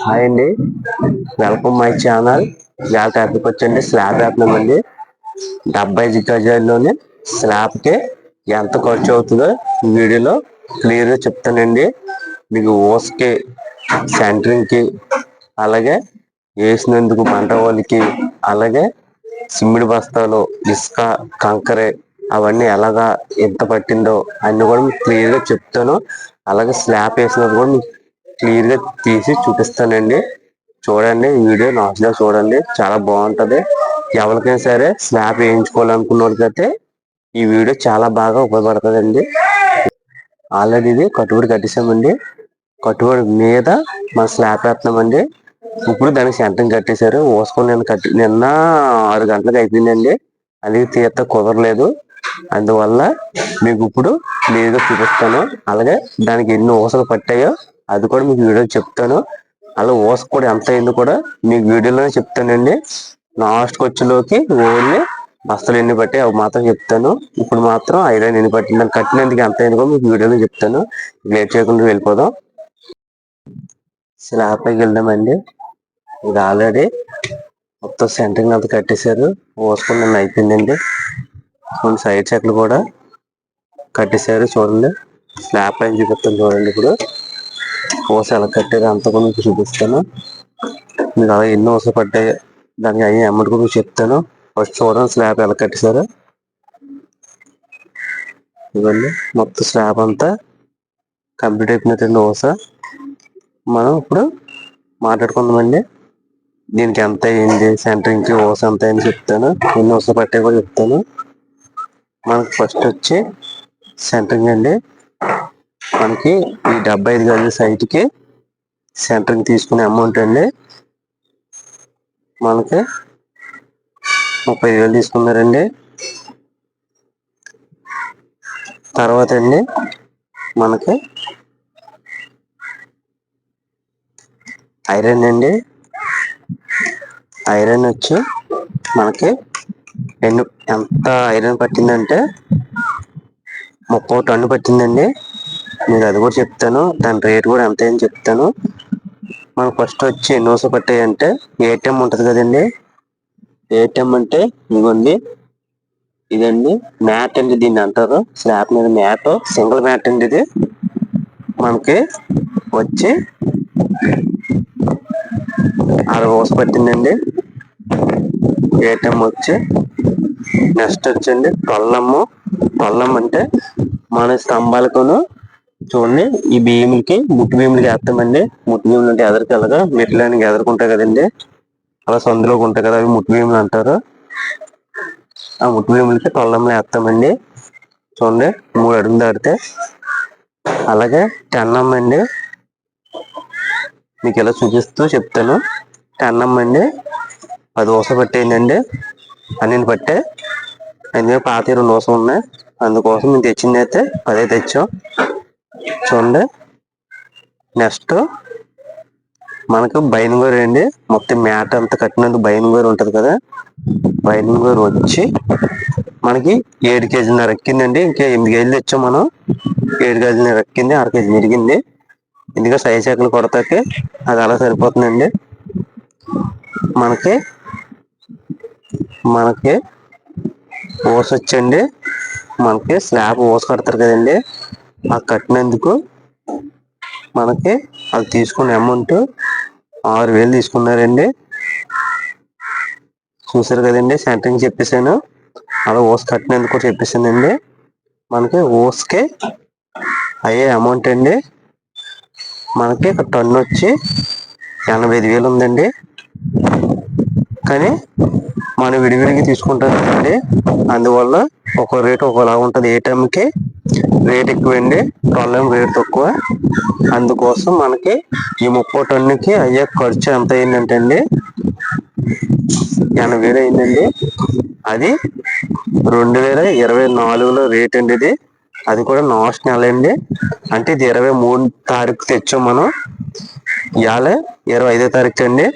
Hi అండి, welcome my channel. ఇవాళ topic వచ్చండి స్లాబ్ వేస్తున్నామండి. 70 గజాల్లోనే స్లాబ్కి ఎంత ఖర్చు అవుతుందో ఈ వీడియోలో క్లియర్గా చెప్తానండి. మీకు ఓస్కి, సెంటరింగ్కి, అలాగే వేసినందుకు మంట వాళ్ళకి, అలాగే సిమ్మిడి బస్తాలు, ఇసుక, కంకర అవన్నీ ఎలాగా ఎంత పట్టిందో అన్ని కూడా మీకు క్లియర్గా చెప్తాను. అలాగే స్లాబ్ వేసినప్పుడు కూడా మీకు క్లియర్గా తీసి చూపిస్తానండి. చూడండి, ఈ వీడియో లాస్ట్గా చూడండి, చాలా బాగుంటుంది. ఎవరికైనా సరే స్లాబ్ వేయించుకోవాలనుకున్న వాళ్ళకైతే ఈ వీడియో చాలా బాగా ఉపయోగపడుతుందండి. ఆల్రెడీ ఇది కట్టుబడి కట్టేసామండి. కట్టుబడి మీద మన స్లాబ్ వేస్తున్నామండి. ఇప్పుడు దానికి సెంటరింగ్ కట్టేశారు. ఓసుకొని నిన్న 6 గంటలకు అయిపోయిందండి. అది తీర్త కుదరలేదు. అందువల్ల మీకు ఇప్పుడు క్లియర్గా చూపిస్తాను. అలాగే దానికి ఎన్ని ఊసలు పట్టాయో అది కూడా మీకు వీడియో చెప్తాను. అలా ఊస కూడా ఎంత అయిందో కూడా మీకు వీడియోలోనే చెప్తానండి. లాస్ట్కి వచ్చేలోకి ఓన్లీ బస్తలు ఎన్ని పట్టాయి అవి మాత్రం చెప్తాను. ఇప్పుడు మాత్రం ఐరన్ ఎన్ని పట్టింది, కట్టినందుకు ఎంత అయింది కూడా మీకు వీడియోలో చెప్తాను. లేట్ చేయకుండా వెళ్ళిపోదాం. స్లాబ్ పైకి వెళ్దామండి. ఇది ఆల్రెడీ మొత్తం సెంటరింగ్ అంతా కట్టేశారు. ఓసుకొని నిన్న అయిపోయిందండి. కొన్ని సైడ్ చెట్లు కూడా కట్టేశారు. చూడండి, స్లాబ్ పైన చూపిస్తాను చూడండి. ఇప్పుడు ఊస ఎలా కట్టారు అంతా కూడా మీకు చూపిస్తాను. మీకు అలా ఎన్ని ఊసలు పడ్డాయి దానికి అయ్యే అమౌంట్ కూడా మీకు చెప్తాను. ఫస్ట్ చూడండి స్లాబ్ ఎలా కట్టేశారు. ఇవన్నీ మొత్తం స్లాబ్ అంతా కంప్లీట్ అయిపోయినటువంటి ఊస. మనం ఇప్పుడు మాట్లాడుకుందామండి. దీనికి ఎంత అయింది, సెంటరింగ్కి ఊస ఎంత అయింది చెప్తాను. ఎన్ని ఊసలు పట్టాయి కూడా చెప్తాను. మనకు ఫస్ట్ వచ్చి సెంటరింగ్ అండి. మనకి ఈ 75 గజాల సైట్కి సెంటరింగ్ తీసుకునే అమౌంట్ అండి మనకి 35,000 తీసుకున్నారండి. తర్వాత అండి మనకి ఐరన్ అండి. ఐరన్ వచ్చి మనకి ఎంత ఐరన్ పట్టిందంటే 30 టన్ను పట్టిందండి. మీకు అది కూడా చెప్తాను. దాని రేట్ కూడా ఎంత అని చెప్తాను. మనకు ఫస్ట్ వచ్చి ఎన్ని ఊసలు పట్టాయి అంటే ఏటీఎం ఉంటుంది కదండి. ఏటీఎం అంటే ఇదిగోండి, ఇదండి మ్యాట్ అండి. దీన్ని అంటారు స్లాబ్ మీద మ్యాట్, సింగిల్ మ్యాట్ అండి. ఇది మనకి వచ్చి 6 ఊస పట్టిందండి. ఏటీఎం వచ్చి నెక్స్ట్ వచ్చండి పల్లం అంటే మన స్తంభాలకును చూడండి ఈ భీములకి ముట్టు భీములకి వేస్తామండి. ముట్టు భీములు అంటే ఎదరికెళ్ళగా మెట్లని ఎదుర్కొంటాయి కదండి, అలా సందులోకి ఉంటాయి కదా, అవి ముట్టు భీములు అంటారు. ఆ ముట్టు భీములకి తొల్లంలో వేస్తామండి. చూడండి 3 అడుగులు దాటితే. అలాగే టెన్నం అండి. మీకు ఇలా చూపిస్తూ చెప్తాను. టెన్నం అండి 10 ఊసలు పట్టేయండి. 12 పట్టే, ఎందుకంటే పాత 2 ఊసలు ఉన్నాయి. అందుకోసం మేము తెచ్చింది అయితే 10 తెచ్చాం. చూడండి, నెక్స్ట్ మనకు బైండింగ్ వైర్ అండి. మొత్తం మ్యాట్ అంతా కట్టినందుకు బైండింగ్ వైర్ ఉంటుంది కదా, బైండింగ్ వైర్ వచ్చి మనకి 7 కేజీన్నర ఎక్కిందండి. ఇంకా 8 కేజీలు తెచ్చాం మనం. 7 కేజీన్నర ఎక్కింది, 1/2 కేజీ మిరిగింది. ఎందుకంటే సైజ్ చెక్కలు కొడతాకి అది అలా సరిపోతుందండి. మనకి ఓస్ వచ్చండి. మనకి స్లాబ్ ఓస్ కడతారు కదండి, ఆ కట్టినందుకు మనకి అది తీసుకునే అమౌంట్ 6,000 తీసుకున్నారండి. చూసారు కదండి, సెంటరింగ్ చెప్పేసాను. అలా ఓస్ కట్టినందుకు కూడా చెప్పేసానండి. మనకి ఓస్కి అయ్యే అమౌంట్ అండి మనకి టన్ను వచ్చి 85,000 ఉందండి. కానీ మనం విడివిడిగా తీసుకుంటాం కదండి, అందువల్ల ఒక రేటు ఒకలా ఉంటుంది. ఏటీఎంకి రేట్ ఎక్కువండి, టొల్లం రేట్ తక్కువ. అందుకోసం మనకి ఈ 30 టన్నుకి అయ్యే ఖర్చు ఎంత అయిందంటే అండి 80,000 అయిందండి. అది 2024లో రేట్ అండి. ఇది అది కూడా లాస్ట్ నెల అండి. అంటే ఇది 23 తారీఖు తెచ్చాం మనం. ఇవాళ 25వ తారీఖు అండి.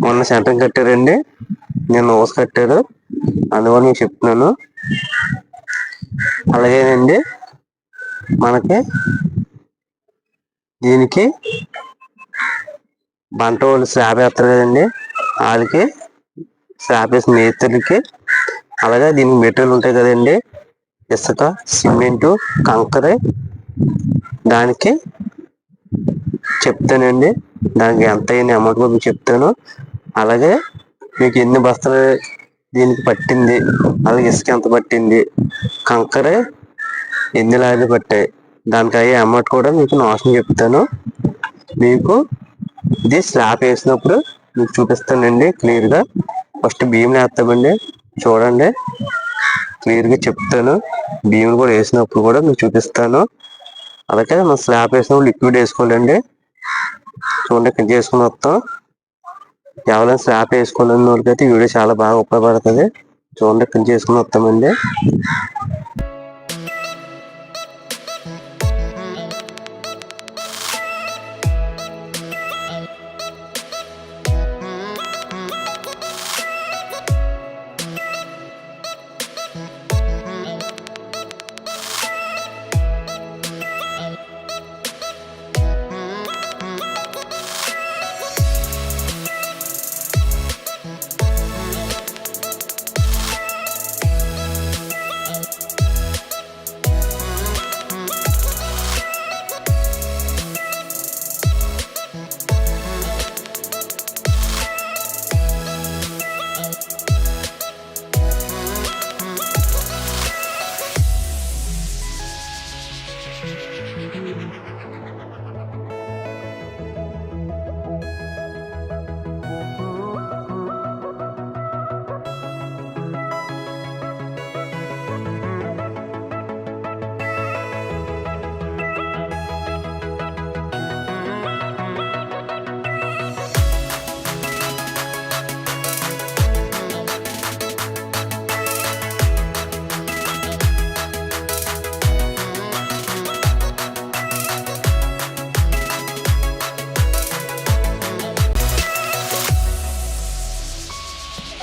మొన్న సెంటరింగ్ కట్టారండి, నిన్న ఊస కట్టారు. అందువల్ల నేను చెప్తున్నాను. అలాగేనండి మనకి దీనికి బంట వాళ్ళు స్లాబ్ వేస్తారు కదండి, వాళ్ళకి స్లాబ్ వేసిన మేస్త్రికి, అలాగే దీనికి మెటీరియల్ ఉంటాయి కదండి, ఇసుక, సిమెంటు, కంకర, దానికి చెప్తానండి. దానికి ఎంత అయిన అమౌంట్ కూడా చెప్తాను. అలాగే మీకు ఎన్ని బస్తాలు దీనికి పట్టింది, అలాగే ఇసుక ఎంత పట్టింది, కంకర ఎన్ని లారీలు పట్టాయి, దానికి అయ్యే అమౌంట్ కూడా మీకు నాశనం చెప్తాను. మీకు ఇది స్లాబ్ వేసినప్పుడు మీకు చూపిస్తానండి క్లియర్గా. ఫస్ట్ భీములు వేస్తామండి, చూడండి క్లియర్గా చెప్తాను. భీములు కూడా వేసినప్పుడు కూడా మీకు చూపిస్తాను. అలాగే మనం స్లాబ్ వేసినప్పుడు లిక్విడ్ వేసుకోవాలండి. చూడండి ఇక్కడ చేసుకుని వస్తాం. ఎవరైనా స్లాబ్ వేసుకున్న వాళ్ళకైతే ఈ వీడియో చాలా బాగా ఉపయోగపడుతుంది. చూడండి ఇక్కడ చేసుకుని వస్తామండి.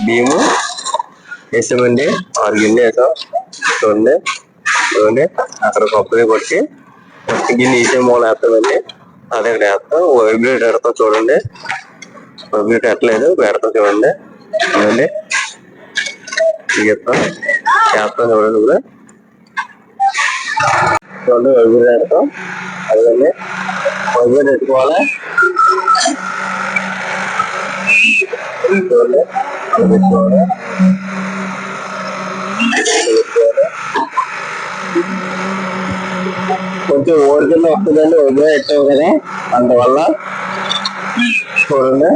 భీము వేసామండి, 6 గిన్నె వేసాం. చూడండి చూడండి అక్కడ కొబ్బరి కొట్టి ఫస్ట్ గిన్నె ఈసే మూల వేస్తామండి. అదే ఇక్కడ వేస్తాం. వైబ్రేట్ పెడతాం. చూడండి వైబ్రేట్ పెట్టలేదు, పెడతాం. చూడండి చూడండి వేస్తాం చూడండి. ఇప్పుడు చూడండి వైబ్రేట్ పెడతాం. అదే వైబ్రేట్ పెట్టుకోవాలి. చూడండి కొంచెం ఓరికల్లో వస్తుందండి, వైబ్రేట్ పెట్టావు కదా అందువల్ల. చూడండి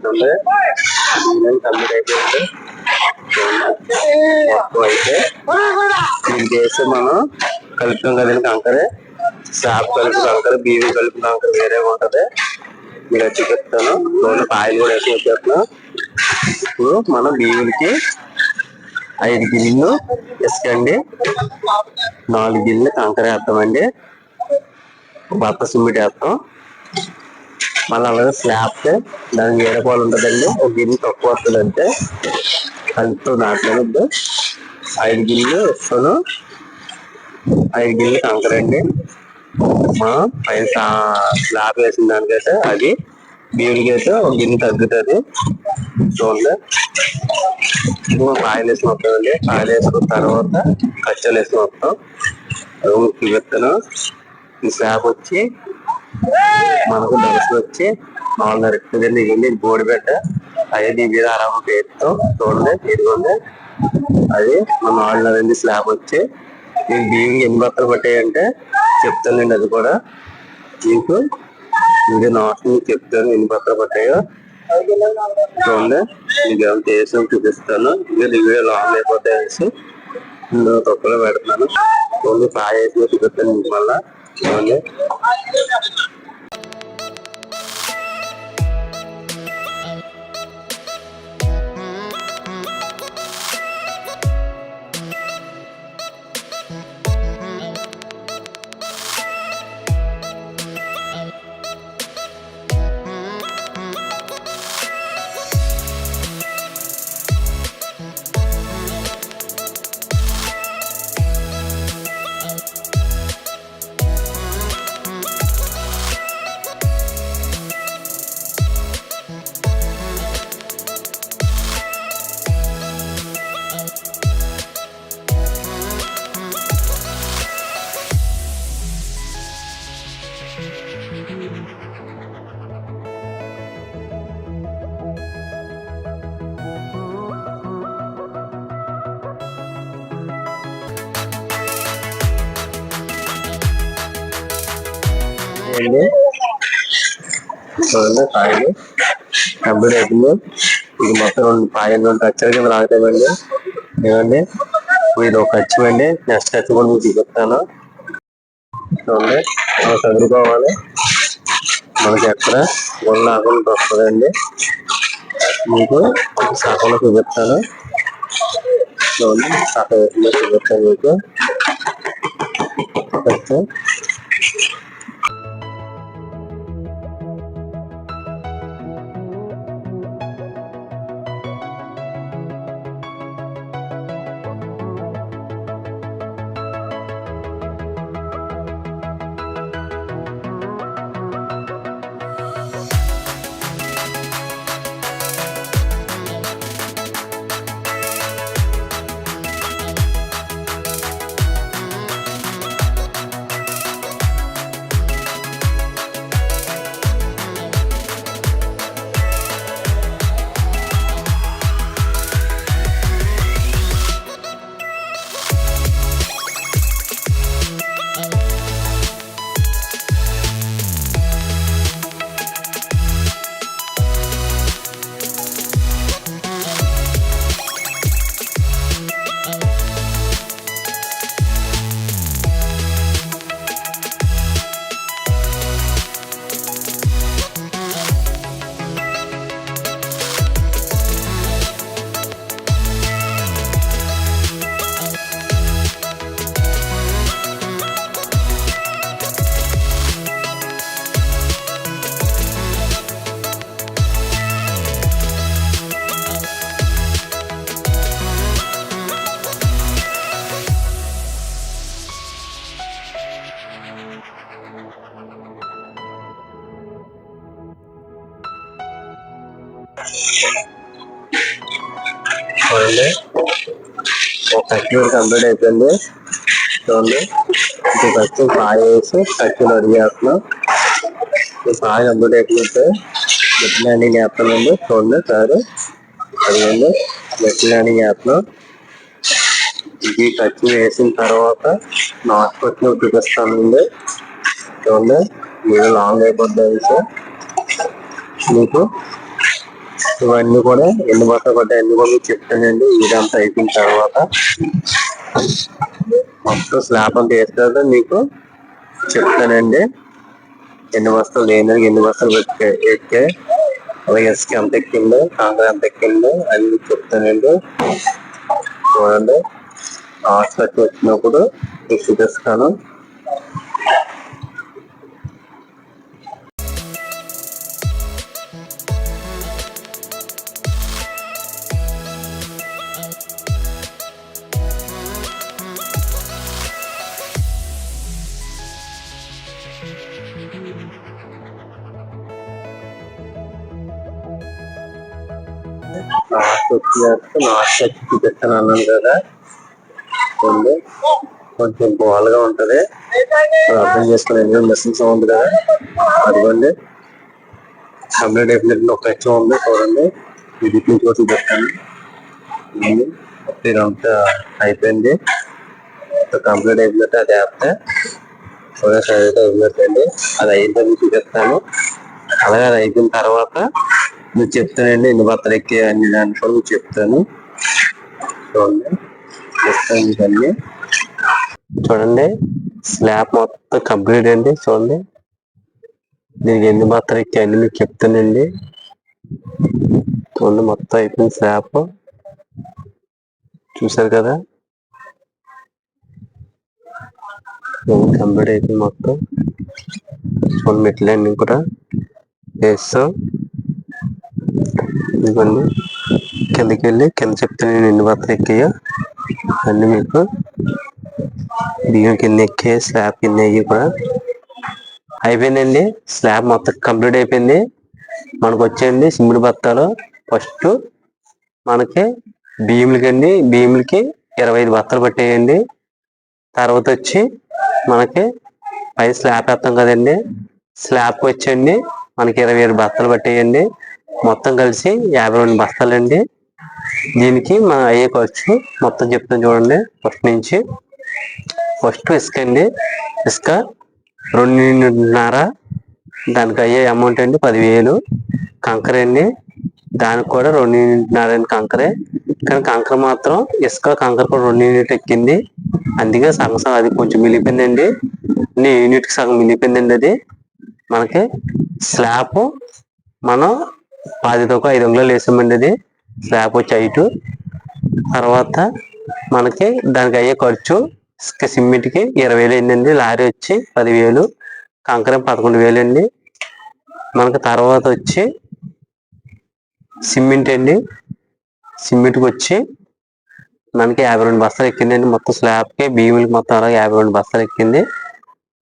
కంప్లీట్ అయిపోయింది. మొత్తం అయితే దీన్ని చేసి మనం కలుపుతాం కదండి కంకరే. స్లాబ్ కలిపి కంకర, బీవీ కలిపి కంకర వేరేగా ఉంటది. మీరు చూపిస్తాను. ఆయిల్ కూడా వేసి వచ్చేస్తున్నాం. ఇప్పుడు మనం బీవీలకి 5 గిన్నెలు ఇసుకండి, 4 గిన్నెలు కంకర వేస్తామండి, బత్త సిమెంట్ వేస్తాం. మళ్ళీ అలాగే స్లాబ్ దానికి వేరే పాలు ఉంటుందండి. ఒక గిన్నె తక్కువ వస్తుంది అంటే కలుపుతాం. దాంట్లో 5 గిన్నెలు ఇస్తాను, 5 గిన్నెలు కంకర అండి. మనం పైన స్లాబ్ వేసిన దానికైతే అది బీవులకి అయితే ఒక గిన్నె తగ్గుతుంది. చూడండి, ఆయిల్ వేసి వస్తామండి. ఆయిల్ వేసుకున్న తర్వాత కచ్చలు వేసి వస్తాం. విత్తనం ఈ స్లాబ్ వచ్చి మనకు దర్శనం వచ్చి 4.5 ఇవ్వండి. బోడి పెట్ట అది మీద ఆరామ వేస్తాం. చూడండి, ఇదిగోండి అది మన 4.5 స్లాబ్ వచ్చి నేను బియ్యం ఎన్ని బత్తలు పట్టాయంటే చెప్తానండి. అది కూడా మీకు వీడియో నాకు చెప్తాను ఎన్ని బత్తలు పట్టాయో. చూడండి, మీకు ఏమైనా చేసి చూపిస్తాను. వీడియో లాంగ్ అయిపోతాయి అనేసి తొక్కలో పెడుతున్నాను. ఓన్లీ ఫ్రై వేసి చూపిస్తాను మీకు మళ్ళా. చూడండి, కాయలు కంప్లీట్ అయిపోయింది. ఇది మొత్తం 2 పాయలు కచ్చల కింద లాగుతామండి. ఏమండి, ఇది ఒక కచ్చి అండి. నెక్స్ట్ కచ్చి కూడా మీకు చూపిస్తాను. చూడండి, మనం చదువుకోవాలి. మనకి ఎక్కడ గుండె ఆకుండా వస్తుందండి. మీకు సగంలో చూపిస్తాను. చూడండి, సగం చూపిస్తాను మీకు. చూడండి, ఒక కచ్చి వరకు కంప్లీట్ అయిపోయింది. చూడండి, ఇది కచ్చి ఫ్రై చేసి కచ్చిలో అడిగేస్తున్నాం. ఈ ఫ్రై కంప్లీట్ అయిపోతే నెట్ ల్యాండింగ్ వేస్తానండి. చూడండి సార్, అదిగండి నెట్ ల్యాండింగ్ వేస్తున్నాం. ఇది కచ్చి వేసిన తర్వాత నాట్ కొట్టిన చూపిస్తానండి. చూడండి, మీరు లాంగ్ అయిపోద్ది సార్. మీకు ఇవన్నీ కూడా ఎన్ని బట్టలు పడ్డాయి అన్ని కూడా మీకు చెప్తానండి. ఇదంతా అయిపోయిన తర్వాత మొత్తం స్లాబ్ అంతా వేసిన తర్వాత మీకు చెప్తానండి. ఎన్ని బస్తాలు లేని ఎన్ని బస్తాలు ఎక్కే అలాగే ఇసుక ఎంత ఎక్కిందో కాంక్రీట్ ఎంత ఎక్కిందో అన్ని చెప్తానండి. చూడండి హాస్పిటల్ వచ్చినప్పుడు మీకు చూపిస్తాను. నార్త్ చూపిస్తాను అన్నాను కదా, కొంచెం గోల్గా ఉంటది, అర్థం చేసుకోండి. మెషిన్ సౌండ్ కదా, అదిగోండి కంప్లీట్ అయిపోయినట్టు ఒక ఎక్స్ట్రా ఉంది చూడండి. ఇది కూడా చూపిస్తాను. ఇదంతా అయిపోయింది, కంప్లీట్ అయిపోయినట్టు అది వేస్తే అయిపోయినట్టండి. అది అయిపోయింది చూపిస్తాను. అలాగే అది అయిపోయిన తర్వాత మీరు చెప్తానండి ఎన్ని బత్తలు ఎక్కి అన్ని దాంట్లో కూడా మీకు చెప్తాను. చూడండి చూడండి స్లాబ్ మొత్తం కంప్లీట్ అండి. చూడండి దీనికి ఎన్ని బత్తలు ఎక్కి అన్ని మీకు చెప్తానండి. చూడండి మొత్తం అయిపోయింది స్లాబ్ చూసారు కదా, కంప్లీట్ అయిపోయింది మొత్తం. చూడండి మెట్లన్నీ కూడా వేస్తాం. ఇదిగోండి కిందకి వెళ్ళి కింద చెప్తే నేను ఎన్ని బత్తలు ఎక్కాయో అన్ని మీకు బియ్యం కింద ఎక్కి స్లాబ్ కింద అయ్యి కూడా అయిపోయిందండి. స్లాబ్ మొత్తం కంప్లీట్ అయిపోయింది. మనకు వచ్చేయండి సిమెంట్ బత్తాలు ఫస్ట్ మనకి బియ్యంలకి 25 బత్తాలు పట్టేయండి. తర్వాత వచ్చి మనకి పై స్లాబ్ వేస్తాం కదండి, స్లాబ్కి వచ్చండి మనకి 27 బత్తాలు పట్టేయండి. మొత్తం కలిసి 52 బస్తాలు అండి. దీనికి మనం అయ్యే ఖర్చు మొత్తం చెప్తాను చూడండి. ఫస్ట్ ఇసుక అండి, ఇసుక 2.5, దానికి అయ్యే అమౌంట్ అండి 10,000. కంకర అండి, దానికి కూడా 2.5 కంకరే, కానీ కంకర మాత్రం ఇసుక కంకర కూడా 2 యూనిట్ ఎక్కింది. అందుకే సగం అది కొంచెం మిగిలిపోయిందండి. యూనిట్కి సగం మిగిలిపోయిందండి. అది మనకి స్లాబ్ మనం 5 అంగుళాలు వేసామండి. అది స్లాబ్ వచ్చి హైట్. తర్వాత మనకి దానికి అయ్యే ఖర్చు ఇసుక సిమెంట్కి 20,000 అయిందండి. లారీ వచ్చి 10,000, కంకర 11,000 అండి. మనకి తర్వాత వచ్చి సిమెంట్ అండి, సిమెంట్కి వచ్చి మనకి 52 బస్తాలు ఎక్కిందండి. మొత్తం స్లాబ్కి బియ్యంకి మొత్తం అలా 52 బస్తాలు ఎక్కింది.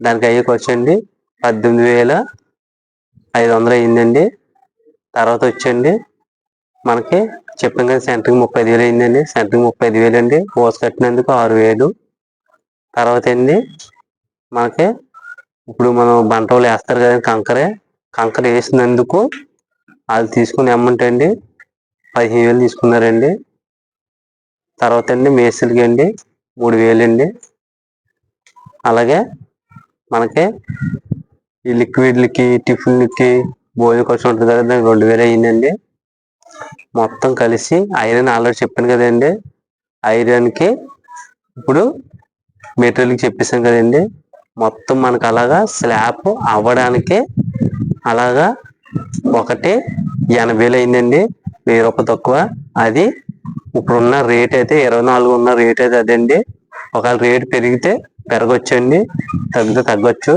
దానికి అయ్యే ఖర్చు అండి 18,500 అయిందండి. తర్వాత వచ్చండి మనకి చెప్పాం కదా సెంటర్కి 35,000 అయిందండి. సెంటర్కి 35,000 అండి. పోస్ కట్టినందుకు 6,000. తర్వాత అండి మనకి ఇప్పుడు మనం బంట వాళ్ళు వేస్తారు కదండి కంకర వేసినందుకు వాళ్ళు తీసుకునే అమౌంట్ అండి 15,000 తీసుకున్నారండి. తర్వాత అండి మేస్త్రికి అండి 3,000 అండి. అలాగే మనకి ఈ లిక్విడ్లకి టిఫిన్లకి భోజనం ఖర్చు ఉంటుంది కదా, దానికి 2,000 అయ్యిందండి. మొత్తం కలిసి ఐరన్ ఆల్రెడీ చెప్పాను కదండి, ఐరన్కి ఇప్పుడు మెటీరియల్కి చెప్పేసాం కదండి. మొత్తం మనకు అలాగా స్లాబ్ అవ్వడానికి అలాగా 1,80,000 అయిందండి. 1,000 రూపాయలు తక్కువ. అది ఇప్పుడున్న రేట్ అయితే 24 ఉన్న రేట్ అయితే అదండి. ఒకవేళ రేట్ పెరిగితే పెరగొచ్చండి, తగ్గితే తగ్గొచ్చు.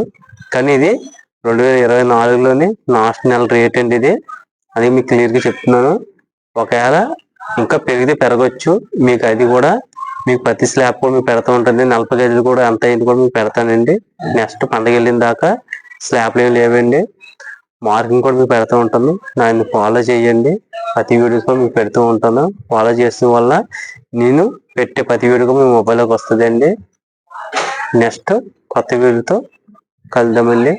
కానీ ఇది 2024లోని లాస్ట్ నెల రేట్ అండి ఇది. అది మీకు క్లియర్గా చెప్తున్నాను. ఒకవేళ ఇంకా పెరిగితే పెరగొచ్చు. మీకు అది కూడా మీకు ప్రతి స్లాబ్ కూడా మీకు పెడతా ఉంటుంది. 40 గజాలు కూడా ఎంత అయింది కూడా మీకు పెడతానండి. నెక్స్ట్ పండగ వెళ్ళిన దాకా స్లాబ్లు ఏమి లేవండి. మార్కింగ్ కూడా మీకు పెడతా ఉంటాను. దాన్ని ఫాలో చేయండి. ప్రతి వీడియోస్ కూడా మీకు పెడుతూ ఉంటాను. ఫాలో చేసిన వల్ల నేను పెట్టే ప్రతి వీడియో మీ మొబైల్లోకి వస్తుందండి. నెక్స్ట్ కొత్త వీడియోతో కలుద్దామండి.